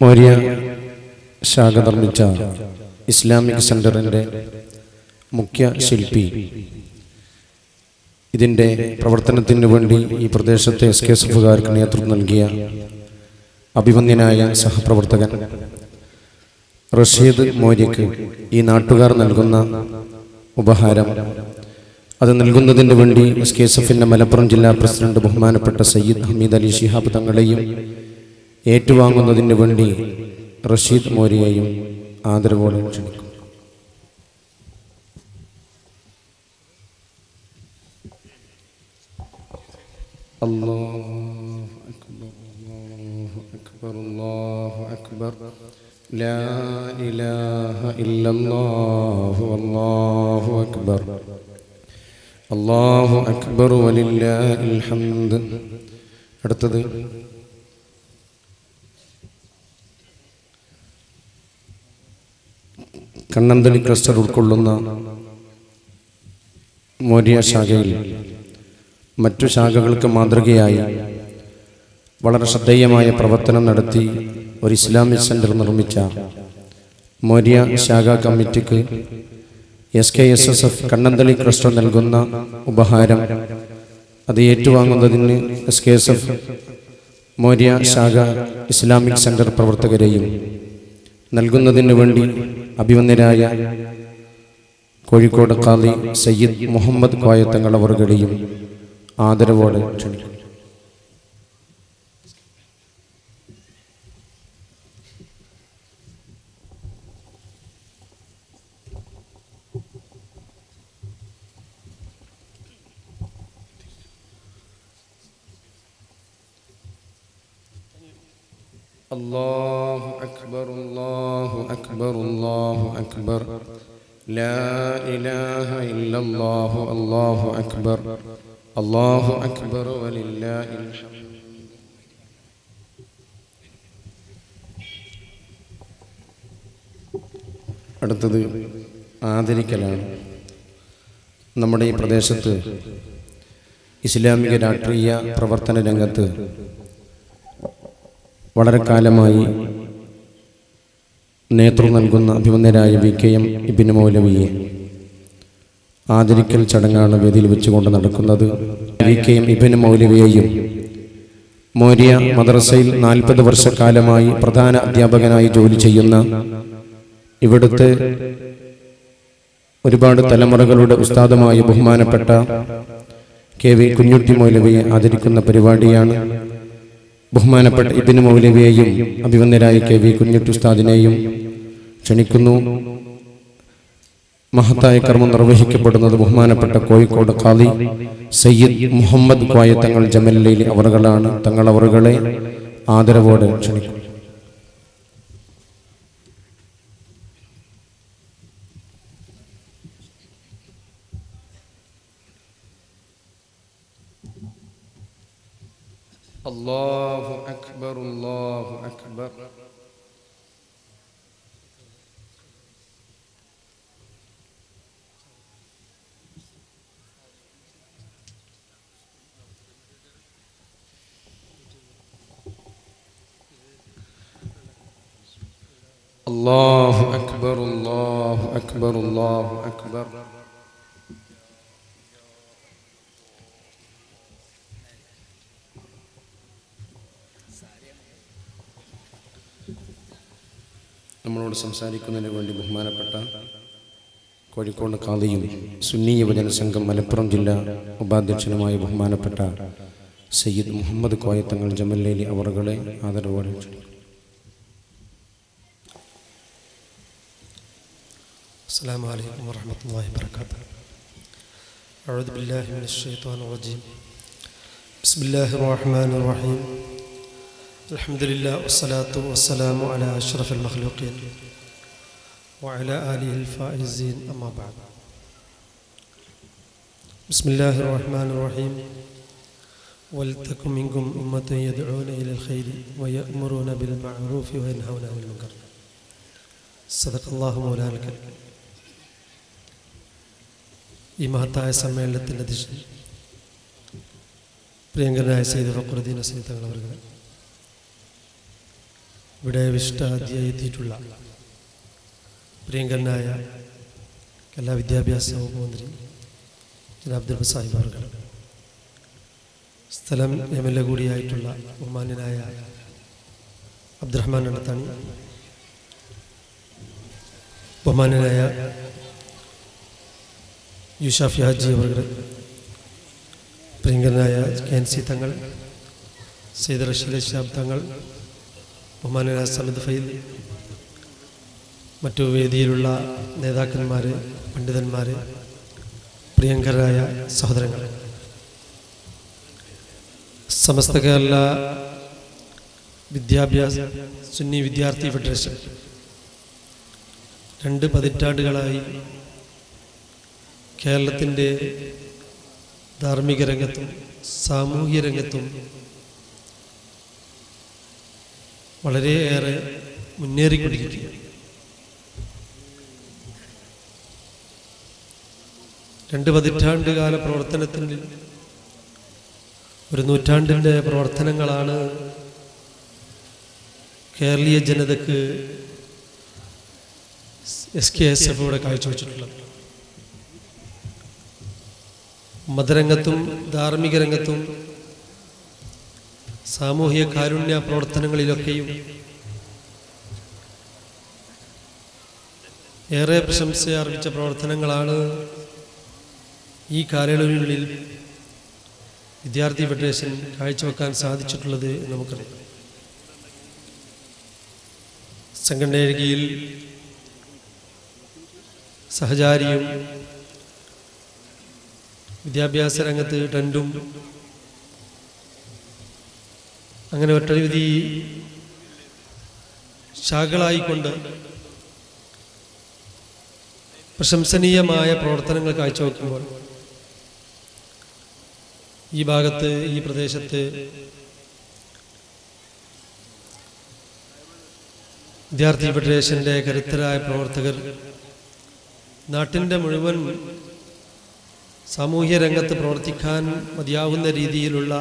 മൗര്യ ശാഖ നിർമ്മിച്ച ഇസ്ലാമിക് സെൻ്ററിൻ്റെ മുഖ്യ ശില്പി, ഇതിൻ്റെ പ്രവർത്തനത്തിന് വേണ്ടി ഈ പ്രദേശത്തെ SKSFകാർക്ക് നേതൃത്വം നൽകിയ അഭിമന്യനായ സഹപ്രവർത്തകൻ റഷീദ് മൗര്യക്ക് ഈ നാട്ടുകാർ നൽകുന്ന ഉപഹാരം, അത് നൽകുന്നതിന് വേണ്ടി SKSFിൻ്റെ മലപ്പുറം ജില്ലാ പ്രസിഡന്റ് ബഹുമാനപ്പെട്ട സയ്യിദ് ഹമീദ് അലി ശിഹാബ് തങ്ങളെയും ഏറ്റുവാങ്ങുന്നതിന് വേണ്ടി റഷീദ് മൗര്യയെയും ആദരവോടെ ക്ഷണിക്കുന്നു. അല്ലാഹു അക്ബർ, അല്ലാഹു അക്ബർ, അല്ലാഹു അക്ബർ, ലാ ഇലാഹ ഇല്ലല്ലാഹു, അല്ലാഹു അക്ബർ, അല്ലാഹു അക്ബർ വലില്ലാഹിൽ ഹംദ്. അടുത്തത് കണ്ണന്തളി ക്ലസ്റ്റർ ഉൾക്കൊള്ളുന്ന മൗര്യ ശാഖയിൽ മറ്റു ശാഖകൾക്ക് മാതൃകയായി വളരെ ശ്രദ്ധേയമായ പ്രവർത്തനം നടത്തി ഒരു ഇസ്ലാമിക് സെൻ്റർ നിർമ്മിച്ച മൗര്യ ശാഖാ കമ്മിറ്റിക്ക് SKSF കണ്ണന്തളി ക്ലസ്റ്റർ നൽകുന്ന ഉപഹാരം, അത് ഏറ്റുവാങ്ങുന്നതിന് SKSF മൗര്യ ശാഖ ഇസ്ലാമിക് സെൻ്റർ പ്രവർത്തകരെയും നൽകുന്നതിന് വേണ്ടി അഭിമന്യരായ കോഴിക്കോട് ഖാദി സയ്യിദ് മുഹമ്മദ് കോയ തങ്ങൾ അവരുടെയും ആദരവോടെ ക്ഷണിക്കുന്നു. അല്ലാഹു അക്ബർ, അല്ലാഹു അക്ബർ, അല്ലാഹു അക്ബർ, ലാ ഇലാഹ ഇല്ലല്ലാഹു, അല്ലാഹു അക്ബർ, അല്ലാഹു അക്ബർ വലില്ലാഹിൽ ഹംദ്. അടുത്തത് ആദരിക്കലാണ്. നമ്മുടെ ഈ പ്രദേശത്ത് ഇസ്ലാമിക രാഷ്ട്രീയ പ്രവർത്തന രംഗത്ത് വളരെ കാലമായി നേതൃത്വം നൽകുന്ന അഭിമന്യരായ VKM ഇബ്നു മൗലവിയെ ആദരിക്കൽ ചടങ്ങാണ് വേദിയിൽ വെച്ചുകൊണ്ട് നടക്കുന്നത്. VKM ഇബ്നു മൗലവിയെയും മൗര്യ മദ്രസയിൽ 40 വർഷക്കാലമായി പ്രധാന അധ്യാപകനായി ജോലി ചെയ്യുന്ന ഇവിടുത്തെ ഒരുപാട് തലമുറകളുടെ ഉസ്താദുമായ ബഹുമാനപ്പെട്ട KV കുഞ്ഞുട്ടി മൗലവിയെ ആദരിക്കുന്ന പരിപാടിയാണ്. ബഹുമാനപ്പെട്ട ഇബ്നു മൗലവിയെയും അഭിമന്യരായ KV കുഞ്ഞുട്ടി ഉസ്താദിനെയും ക്ഷണിക്കുന്നു. മഹത്തായ കർമ്മം നിർവഹിക്കപ്പെടുന്നത് ബഹുമാനപ്പെട്ട കോഴിക്കോട് ഖാദി സയ്യിദ് മുഹമ്മദ് കോയ തങ്ങൾ ജമലലി അവറുകളാണ്. തങ്ങൾ അവറുകളെ ആദരവോടെ ക്ഷണിക്കുന്നു. അല്ലാഹു അക്ബർ, അല്ലാഹു അക്ബർ, അല്ലാഹു അക്ബർ, അല്ലാഹു അക്ബർ, അല്ലാഹു അക്ബർ. നമ്മളോട് സംസാരിക്കുന്നതിന് വേണ്ടി ബഹുമാനപ്പെട്ട കോഴിക്കോട് ഖാദിയും സുന്നി യുവജന സംഘം മലപ്പുറം ജില്ലാ ഉപാധ്യക്ഷനുമായ ബഹുമാനപ്പെട്ട സയ്യിദ് മുഹമ്മദ് കോയ തങ്ങൾ ജമലലി അവറുകളെ ആദരവോടെ ക്ഷണിക്കുന്നു. അസ്സലാമു അലൈക്കും വറഹ്മത്തുള്ളാഹി വബറകാതുഹു. അഊദു ബില്ലാഹി മിനശ് ശൈത്വാനിർ റജീം. ബിസ്മില്ലാഹിർ റഹ്മാനിർ റഹീം. അൽഹംദുലില്ലാഹി വസ്സലാത്തു വസ്സലാമു അലാ അഷ്റഫിൽ മഖ്ലൂഖീൻ വഅലാ ആലിഹിൽ ഫായിസീൻ, അമ്മാ ബഅദ്. ബിസ്മില്ലാഹിർ റഹ്മാനിർ റഹീം. വൽതകും മിൻകും ഉമ്മത്തുൻ യദ്ഊന ഇലൽ ഖൈരി വയഅ്മുറൂന ബിൽ മഅറൂഫി വയൻഹൗന അനിൽ മുൻകർ. സദഖല്ലാഹു മൗലാനൽ കരീം. ഈ മഹത്തായ സമ്മേളനത്തിൻ്റെ അധ്യക്ഷൻ പ്രിയങ്കരനായ സയ്യിദ് ഫഖറുദ്ദീൻ അസ്സനി തങ്ങൾ അവരുടെ, ഇവിടെ വിശിഷ്ടാതിഥിയായി എത്തിയിട്ടുള്ള പ്രിയങ്കരനായ എല്ലാ വിദ്യാഭ്യാസ വകുപ്പ് മന്ത്രി ജനാബ് ദർബ സാഹിബ് അവർ, സ്ഥലം MLA കൂടിയായിട്ടുള്ള ബഹുമാന്യനായ അബ്ദുറഹ്മാൻ അണ്ടത്താണി, ബഹുമാന്യനായ യൂഷാഫി ഹാജി അവർ, പ്രിയങ്കരനായ KNC തങ്ങൾ, സയ്യിദ് റഷീദ് ഷാബ് തങ്ങൾ, ബഹുമാന്യനായ സമദ് ഫൈൽ, മറ്റു വേദിയിലുള്ള നേതാക്കന്മാർ, പണ്ഡിതന്മാർ, പ്രിയങ്കരായ സഹോദരങ്ങൾ, സമസ്ത കേരള സുന്നി വിദ്യാർത്ഥി ഫെഡറേഷൻ 2 പതിറ്റാണ്ടുകളായി കേരളത്തിൻ്റെ ധാർമ്മിക രംഗത്തും സാമൂഹ്യ രംഗത്തും വളരെയേറെ മുന്നേറിക്കൊണ്ടിരിക്കുകയാണ്. 2 പതിറ്റാണ്ടുകാല പ്രവർത്തനത്തിൽ ഒരു നൂറ്റാണ്ടിൻ്റെ പ്രവർത്തനങ്ങളാണ് കേരളീയ ജനതയ്ക്ക് SKSF ഇവിടെ കാഴ്ചവെച്ചിട്ടുള്ളത്. മതരംഗത്തും ധാർമ്മിക രംഗത്തും സാമൂഹിക കാരുണ്യ പ്രവർത്തനങ്ങളിലൊക്കെയും ഏറെ പ്രശംസയാർജിച്ച പ്രവർത്തനങ്ങളാണ് ഈ കാലയളവിനുള്ളിൽ വിദ്യാർത്ഥി ഫെഡറേഷൻ കാഴ്ചവെക്കാൻ സാധിച്ചിട്ടുള്ളത് എന്ന് നമുക്കറിയാം. സംഘടനയുടെ കീഴിൽ സഹചാരിയും വിദ്യാഭ്യാസ രംഗത്ത് ട്രെൻഡും അങ്ങനെ ഒട്ടനവധി ശാഖകളായിക്കൊണ്ട് പ്രശംസനീയമായ പ്രവർത്തനങ്ങൾ കാഴ്ചവെക്കുമ്പോൾ ഈ ഭാഗത്ത്, ഈ പ്രദേശത്ത് വിദ്യാർത്ഥി ഫെഡറേഷൻ്റെ കരുത്തരായ പ്രവർത്തകർ നാട്ടിൻ്റെ മുഴുവൻ സാമൂഹ്യ രംഗത്ത് പ്രവർത്തിക്കാൻ മതിയാവുന്ന രീതിയിലുള്ള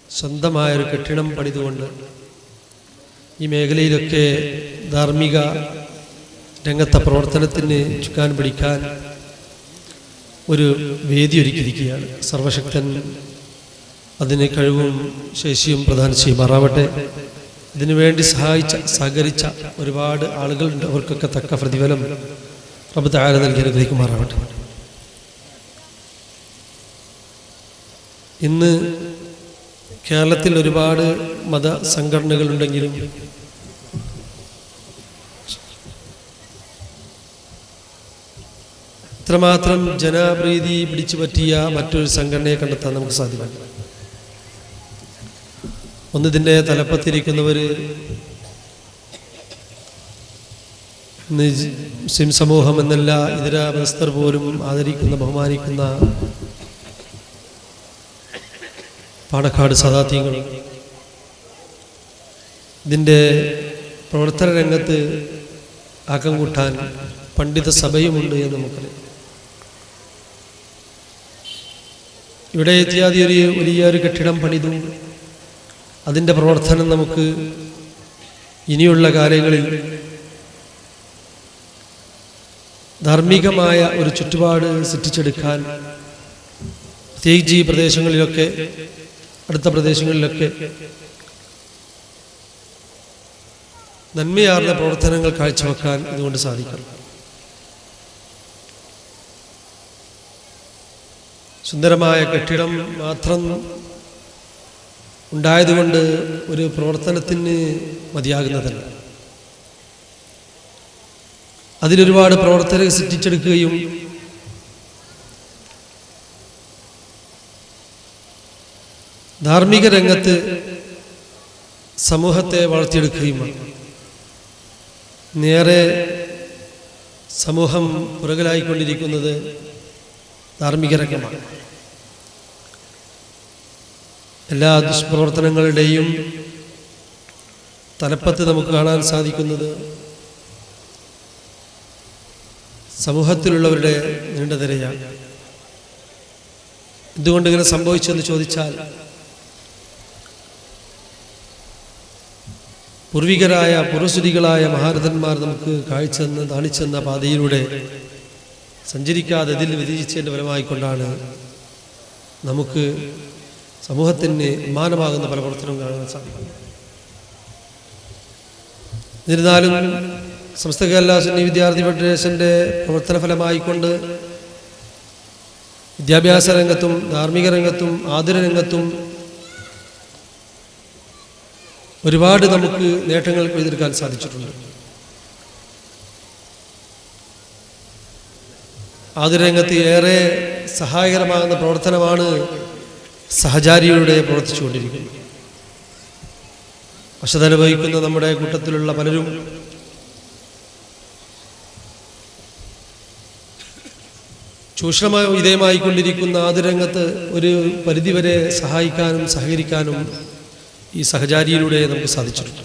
സ്വന്തമായൊരു കെട്ടിടം പണിതുകൊണ്ട് ഈ മേഖലയിലൊക്കെ ധാർമ്മിക രംഗത്തെ പ്രവർത്തനത്തിന് ചുക്കാൻ പിടിക്കാൻ ഒരു വേദി ഒരുക്കിയിരിക്കുകയാണ്. സർവശക്തൻ അതിന് കഴിവും ശേഷിയും പ്രദാനം ചെയ്യുമാറാവട്ടെ. ഇതിനുവേണ്ടി സഹകരിച്ച ഒരുപാട് ആളുകളുണ്ട്. അവർക്കൊക്കെ തക്ക പ്രതിഫലം റബ്ബ് തആല നൽകി അനുഗ്രഹിക്കുമാറാവട്ടെ. ഇന്ന് കേരളത്തിൽ ഒരുപാട് മതസംഘടനകളുണ്ടെങ്കിലും ഇത്രമാത്രം ജനപ്രീതി പിടിച്ചു പറ്റിയ മറ്റൊരു സംഘടനയെ കണ്ടെത്താൻ നമുക്ക് സാധ്യമല്ല. ഒന്നിതിൻ്റെ തലപ്പത്തിരിക്കുന്നവർ മുസ്ലിം സമൂഹം എന്നല്ല ഇതര മതസ്ഥർ പോലും ആദരിക്കുന്ന, ബഹുമാനിക്കുന്ന പാണക്കാട് സദാത്യങ്ങൾ, ഇതിൻ്റെ പ്രവർത്തന രംഗത്ത് ആക്കം കൂട്ടാൻ പണ്ഡിത സഭയുമുണ്ട് എന്ന് നമുക്കറിയാം. ഇവിടെ എത്തിയാതി വലിയൊരു കെട്ടിടം പണിതു. അതിൻ്റെ പ്രവർത്തനം നമുക്ക് ഇനിയുള്ള കാലങ്ങളിൽ ധാർമ്മികമായ ഒരു ചുറ്റുപാട് സൃഷ്ടിച്ചെടുക്കാൻ, പ്രത്യേകിച്ച് ഈ പ്രദേശങ്ങളിലൊക്കെ, അടുത്ത പ്രദേശങ്ങളിലൊക്കെ നന്മയാർന്ന പ്രവർത്തനങ്ങൾ കാഴ്ചവെക്കാൻ ഇതുകൊണ്ട് സാധിക്കണം. സുന്ദരമായ കെട്ടിടം മാത്രം ഉണ്ടായതുകൊണ്ട് ഒരു പ്രവർത്തനത്തിന് മതിയാകുന്നതല്ല. അതിലൊരുപാട് പ്രവർത്തകരെ സൃഷ്ടിച്ചെടുക്കുകയും ധാർമ്മിക രംഗത്ത് സമൂഹത്തെ വളർത്തിയെടുക്കുകയും നേരെ സമൂഹം പുറകിലായിക്കൊണ്ടിരിക്കുന്നത് ധാർമ്മിക രംഗമാണ്. എല്ലാ ദുഷ്പ്രവർത്തനങ്ങളുടെയും തലപ്പത്ത് നമുക്ക് കാണാൻ സാധിക്കുന്നത് സമൂഹത്തിലുള്ളവരുടെ നീണ്ട നിരയാണ്. എന്തുകൊണ്ട് ഇങ്ങനെ സംഭവിച്ചെന്ന് ചോദിച്ചാൽ പൂർവികരായ പൂർവ്വസ്തുതികളായ മഹാരഥന്മാർ നമുക്ക് കാണിച്ചെന്ന പാതയിലൂടെ സഞ്ചരിക്കാതെ ഇതിൽ വിധിച്ചതിൻ്റെ ഫലമായിക്കൊണ്ടാണ് നമുക്ക് സമൂഹത്തിന് മാനമാകുന്ന പല പ്രവർത്തനവും കാണാൻ സാധിക്കും. എന്നിരുന്നാലും സമസ്ത കേരള സുന്നി വിദ്യാർത്ഥി ഫെഡറേഷൻ്റെ പ്രവർത്തന ഫലമായിക്കൊണ്ട് വിദ്യാഭ്യാസ രംഗത്തും ധാർമ്മിക രംഗത്തും ആതുര രംഗത്തും ഒരുപാട് നമുക്ക് നേട്ടങ്ങൾ കൊയ്തെടുക്കാൻ സാധിച്ചിട്ടുണ്ട്. ആതുരരംഗത്ത് ഏറെ സഹായകരമാകുന്ന പ്രവർത്തനമാണ് സഹചാരിയുടെ പ്രവർത്തിച്ചുകൊണ്ടിരിക്കുന്നത്. വശത അനുഭവിക്കുന്ന നമ്മുടെ കൂട്ടത്തിലുള്ള പലരും ചൂഷണമായി വിധേയമായിക്കൊണ്ടിരിക്കുന്ന ആതുരരംഗത്ത് ഒരു പരിധിവരെ സഹായിക്കാനും സഹകരിക്കാനും ഈ സഹചാരിയിലൂടെ നമുക്ക് സാധിച്ചിട്ടുണ്ട്.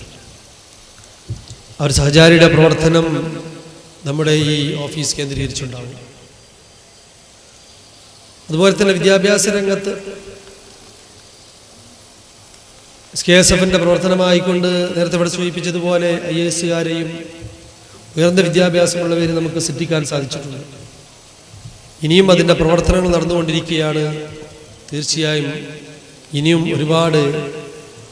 ആ ഒരു സഹചാരിയുടെ പ്രവർത്തനം നമ്മുടെ ഈ ഓഫീസ് കേന്ദ്രീകരിച്ചുണ്ടാവും. അതുപോലെ തന്നെ വിദ്യാഭ്യാസ രംഗത്ത് SKSF-ന്റെ പ്രവർത്തനമായിക്കൊണ്ട് നേരത്തെ ഇവിടെ സൂചിപ്പിച്ചതുപോലെ IAS-കാരെയും ഉയർന്ന വിദ്യാഭ്യാസമുള്ളവരെ നമുക്ക് സിദ്ധിക്കാൻ സാധിച്ചിട്ടുണ്ട്. ഇനിയും അതിൻ്റെ പ്രവർത്തനങ്ങൾ നടന്നുകൊണ്ടിരിക്കുകയാണ്. തീർച്ചയായും ഇനിയും ഒരുപാട്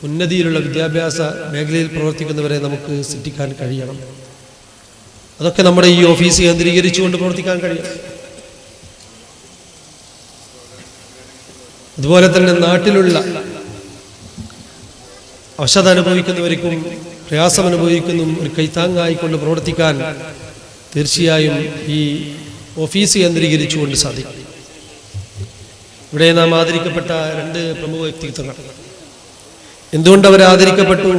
ഉന്നതിയിലുള്ള വിദ്യാഭ്യാസ മേഖലയിൽ പ്രവർത്തിക്കുന്നവരെ നമുക്ക് സിദ്ധിക്കാൻ കഴിയണം. അതൊക്കെ നമ്മുടെ ഈ ഓഫീസ് കേന്ദ്രീകരിച്ചുകൊണ്ട് പ്രവർത്തിക്കാൻ കഴിയണം. അതുപോലെ തന്നെ നാട്ടിലുള്ള അവശത അനുഭവിക്കുന്നവർക്കും പ്രയാസം അനുഭവിക്കുന്ന ഒരു കൈത്താങ്ങായിക്കൊണ്ട് പ്രവർത്തിക്കാൻ തീർച്ചയായും ഈ ഓഫീസ് കേന്ദ്രീകരിച്ചുകൊണ്ട് സാധിക്കും. ഇവിടെ നാം ആദരിക്കപ്പെട്ട 2 പ്രമുഖ വ്യക്തിത്വങ്ങൾ. എന്തുകൊണ്ട് അവർ ആദരിക്കപ്പെട്ടു?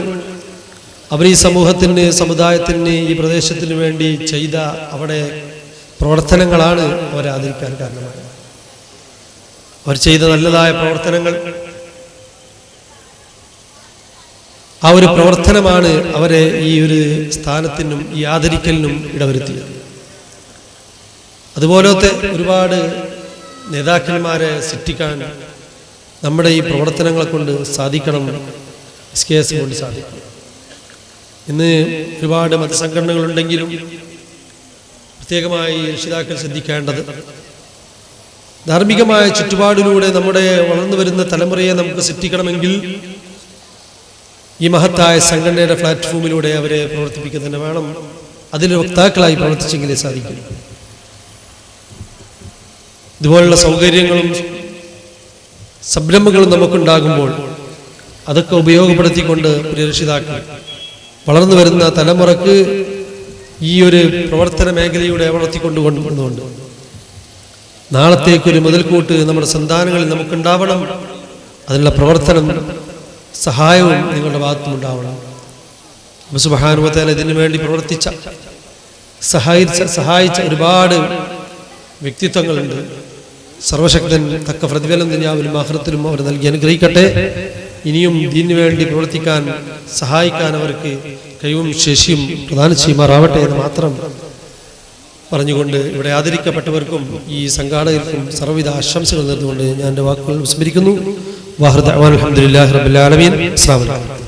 അവർ ഈ സമൂഹത്തിന്, സമുദായത്തിന്, ഈ പ്രദേശത്തിന് വേണ്ടി ചെയ്ത അവിടെ പ്രവർത്തനങ്ങളാണ് അവരെ ആദരിക്കാൻ കാരണമായത്. അവർ ചെയ്ത നല്ലതായ പ്രവർത്തനങ്ങൾ, ആ ഒരു പ്രവർത്തനമാണ് അവരെ ഈ ഒരു സ്ഥാനത്തിനും ഈ ആദരിക്കലിനും ഇടവരുത്തിയത്. അതുപോലത്തെ ഒരുപാട് നേതാക്കന്മാരെ സൃഷ്ടിക്കാൻ നമ്മുടെ ഈ പ്രവർത്തനങ്ങളെ കൊണ്ട് സാധിക്കണം, SKS കൊണ്ട് സാധിക്കണം. ഇന്ന് ഒരുപാട് മതസംഘടനകളുണ്ടെങ്കിലും പ്രത്യേകമായി രക്ഷിതാക്കൾ ശ്രദ്ധിക്കേണ്ടത് ധാർമ്മികമായ ചുറ്റുപാടിലൂടെ നമ്മുടെ വളർന്നു വരുന്ന തലമുറയെ നമുക്ക് സൃഷ്ടിക്കണമെങ്കിൽ ഈ മഹത്തായ സംഘടനയുടെ പ്ലാറ്റ്ഫോമിലൂടെ അവരെ പ്രവർത്തിപ്പിക്കുന്നതിന് വേണം. അതിൽ വക്താക്കളായി പ്രവർത്തിച്ചെങ്കിലേ സാധിക്കും. ഇതുപോലുള്ള സൗകര്യങ്ങളും സംരംഭങ്ങളും നമുക്കുണ്ടാകുമ്പോൾ അതൊക്കെ ഉപയോഗപ്പെടുത്തിക്കൊണ്ട് രക്ഷിതാക്കൾ വളർന്നു വരുന്ന തലമുറക്ക് ഈ ഒരു പ്രവർത്തന മേഖലയുടെ വളർത്തിക്കൊണ്ടുകൊണ്ടുകൊണ്ട് നാളത്തേക്കൊരു മുതൽക്കൂട്ട് നമ്മുടെ സന്താനങ്ങളിൽ നമുക്കുണ്ടാവണം. അതിനുള്ള പ്രവർത്തനം സഹായവും നിങ്ങളുടെ ഭാഗത്തുനിന്നുണ്ടാവണം. സുബ്ഹാനഹു വ തആല ഇതിനു വേണ്ടി പ്രവർത്തിച്ച സഹായിച്ച ഒരുപാട് വ്യക്തിത്വങ്ങളുണ്ട്. സർവശക്തൻ തക്ക പ്രതിഫലം ദുനിയാവിലും ആഖിറത്തിലും അവർ നൽകി അനുഗ്രഹിക്കട്ടെ. ഇനിയും ദീനിനു വേണ്ടി പ്രവർത്തിക്കാൻ സഹായിക്കാൻ അവർക്ക് കഴിവും ശേഷിയും പ്രദാനം ചെയ്യുമാറാവട്ടെ എന്ന് മാത്രം പറഞ്ഞുകൊണ്ട് ഇവിടെ ആദരിക്കപ്പെട്ടവർക്കും ഈ സംഘാടകർക്കും സർവ്വവിധ ആശംസകൾ നേർന്നുകൊണ്ട് ഞാൻ എൻ്റെ വാക്കുകൾ വിസ്മരിക്കുന്നു. വാഹിർ ദഅ്വാന അൽഹംദുലില്ലാഹി റബ്ബിൽ ആലമീൻ. അസ്സലാമു അലൈക്കും.